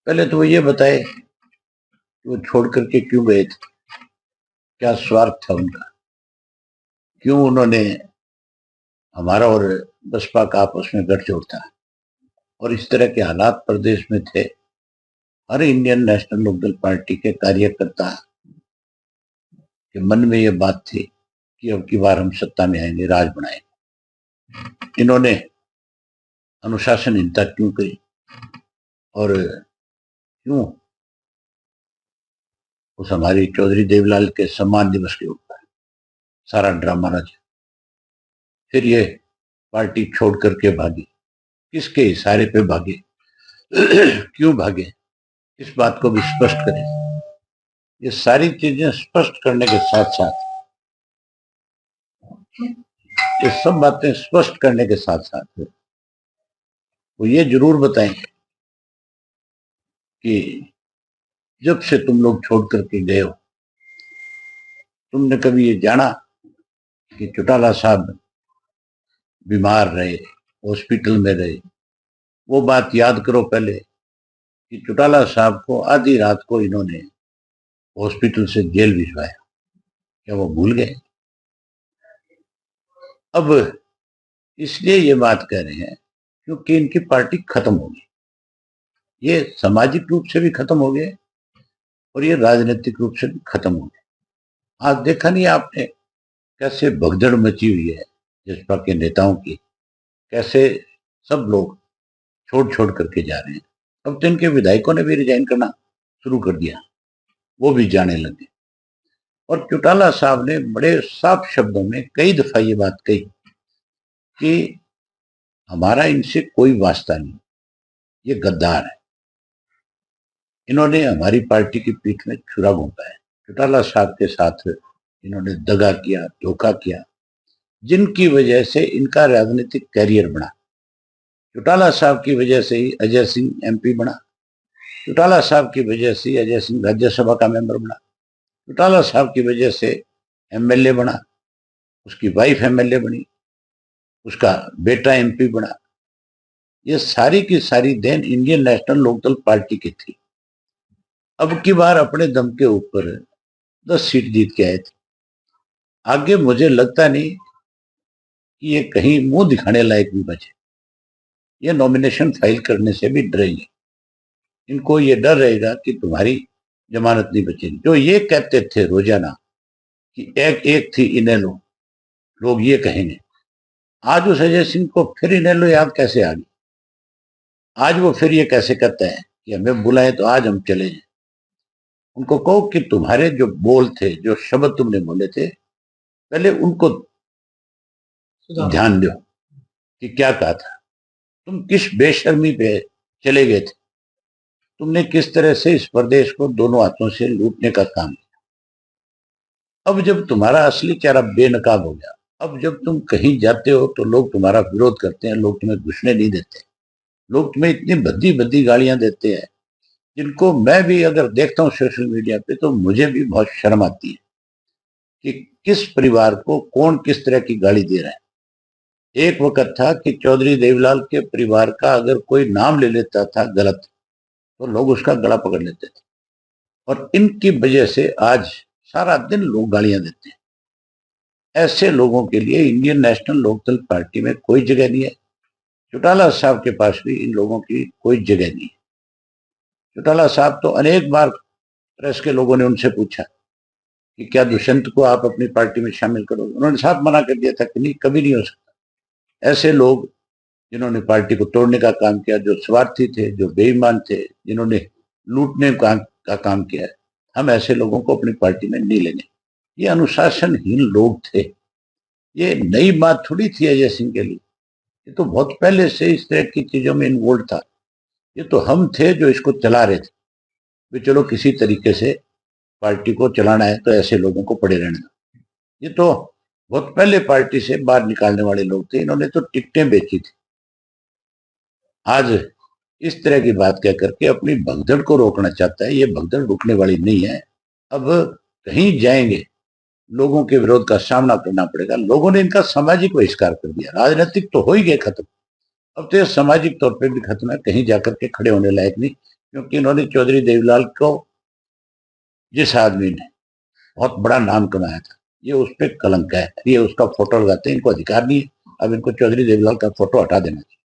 पहले तो वो ये बताए कि वो छोड़ करके क्यों गए थे, क्या स्वार्थ था उनका, क्यों उन्होंने हमारा और बसपा का आपस में गठजोड़ था और इस तरह के हालात प्रदेश में थे। हर इंडियन नेशनल लोकदल पार्टी के कार्यकर्ता के मन में ये बात थी कि अब की बार हम सत्ता में आएंगे, राज बनाएंगे। इन्होंने अनुशासनहीनता क्यों करी और क्यों उस हमारी चौधरी देवलाल के सम्मान दिवस के ऊपर सारा ड्रामा रचा। फिर ये पार्टी छोड़ करके भागी, किसके इशारे पे भागे, क्यों भागे, इस बात को भी स्पष्ट करें। ये सारी चीजें स्पष्ट करने के साथ साथ, ये सब बातें स्पष्ट करने के साथ साथ वो ये जरूर बताएं कि जब से तुम लोग छोड़ करके गए हो, तुमने कभी ये जाना कि चौटाला साहब बीमार रहे, हॉस्पिटल में रहे? वो बात याद करो पहले कि चौटाला साहब को आधी रात को इन्होंने हॉस्पिटल से जेल भिजवाया। क्या वो भूल गए? अब इसलिए ये बात कह रहे हैं क्योंकि इनकी पार्टी खत्म होगी। ये सामाजिक रूप से भी खत्म हो गए और ये राजनीतिक रूप से भी खत्म हो गए। आज देखा नहीं आपने कैसे भगदड़ मची हुई है जसपा के नेताओं की, कैसे सब लोग छोड़ छोड़ करके जा रहे हैं। अब तो इनके विधायकों ने भी रिजाइन करना शुरू कर दिया, वो भी जाने लगे। और चौटाला साहब ने बड़े साफ शब्दों में कई दफा ये बात कही कि हमारा इनसे कोई वास्ता नहीं, ये गद्दार है, इन्होंने हमारी पार्टी की पीठ में छुरा घोंपा है। चौटाला साहब के साथ इन्होंने दगा किया, धोखा किया, जिनकी वजह से इनका राजनीतिक कैरियर बना। चौटाला साहब की वजह से ही अजय सिंह एमपी बना, चौटाला साहब की वजह से अजय सिंह राज्यसभा का मेंबर बना, चौटाला साहब की वजह से एमएलए बना, उसकी वाइफ एमएलए बनी, उसका बेटा एमपी बना। ये सारी की सारी देन इंडियन नेशनल लोकदल पार्टी की थी। अब की बार अपने दम के ऊपर 10 सीट जीत के आए थे। आगे मुझे लगता नहीं कि ये कहीं मुंह दिखाने लायक भी बचे। ये नॉमिनेशन फाइल करने से भी डरेंगे, इनको ये डर रहेगा कि तुम्हारी जमानत नहीं बचेगी। जो ये कहते थे रोजाना कि एक एक थी इनेलो, लोग ये कहेंगे। आज उस अजय सिंह को फिर इनेलो याद कैसे आ गई? आज वो फिर ये कैसे कहते हैं कि हमें बुलाए तो आज हम चले जाए? उनको कहो कि तुम्हारे जो बोल थे, जो शब्द तुमने बोले थे, पहले उनको ध्यान दो कि क्या कहा था। तुम किस बेशर्मी पे चले गए थे, तुमने किस तरह से इस प्रदेश को दोनों हाथों से लूटने का काम किया। अब जब तुम्हारा असली चेहरा बेनकाब हो गया, अब जब तुम कहीं जाते हो तो लोग तुम्हारा विरोध करते हैं, लोग तुम्हें घुसने नहीं देते, लोग तुम्हें इतनी भद्दी भद्दी गालियां देते हैं जिनको मैं भी अगर देखता हूँ सोशल मीडिया पे तो मुझे भी बहुत शर्म आती है कि किस परिवार को कौन किस तरह की गाली दे रहा है। एक वक्त था कि चौधरी देवलाल के परिवार का अगर कोई नाम ले लेता था गलत तो लोग उसका गला पकड़ लेते थे, और इनकी वजह से आज सारा दिन लोग गालियां देते हैं। ऐसे लोगों के लिए इंडियन नेशनल लोकदल पार्टी में कोई जगह नहीं है। चौटाला साहब के पास भी इन लोगों की कोई जगह नहीं है। चौटाला साहब तो अनेक बार प्रेस के लोगों ने उनसे पूछा कि क्या दुष्यंत को आप अपनी पार्टी में शामिल करोगे, उन्होंने साफ मना कर दिया था कि नहीं, कभी नहीं हो सकता। ऐसे लोग जिन्होंने पार्टी को तोड़ने का काम किया, जो स्वार्थी थे, जो बेईमान थे, जिन्होंने लूटने का काम किया है, हम ऐसे लोगों को अपनी पार्टी में नहीं लेंगे। ये अनुशासनहीन लोग थे। ये नई बात थोड़ी थी अजय सिंह के लिए, ये तो बहुत पहले से इस तरह की चीजों में इन्वॉल्व था। ये तो हम थे जो इसको चला रहे थे भी चलो किसी तरीके से पार्टी को चलाना है तो ऐसे लोगों को पड़े रहना। ये तो बहुत पहले पार्टी से बाहर निकालने वाले लोग थे, इन्होंने तो टिकटें बेची थी। आज इस तरह की बात कह करके अपनी भगदड़ को रोकना चाहता है। ये भगदड़ रुकने वाली नहीं है। अब कहीं जाएंगे, लोगों के विरोध का सामना करना पड़ेगा। लोगों ने इनका सामाजिक बहिष्कार कर दिया, राजनीतिक तो हो ही गए खत्म, अब तो ये सामाजिक तौर पे भी खत्म है, कहीं जाकर के खड़े होने लायक नहीं। क्योंकि इन्होंने चौधरी देवीलाल को, जिस आदमी ने बहुत बड़ा नाम कमाया था, ये उस पर कलंक है, ये उसका फोटो लगाते हैं, इनको अधिकार नहीं है। अब इनको चौधरी देवीलाल का फोटो हटा देना चाहिए।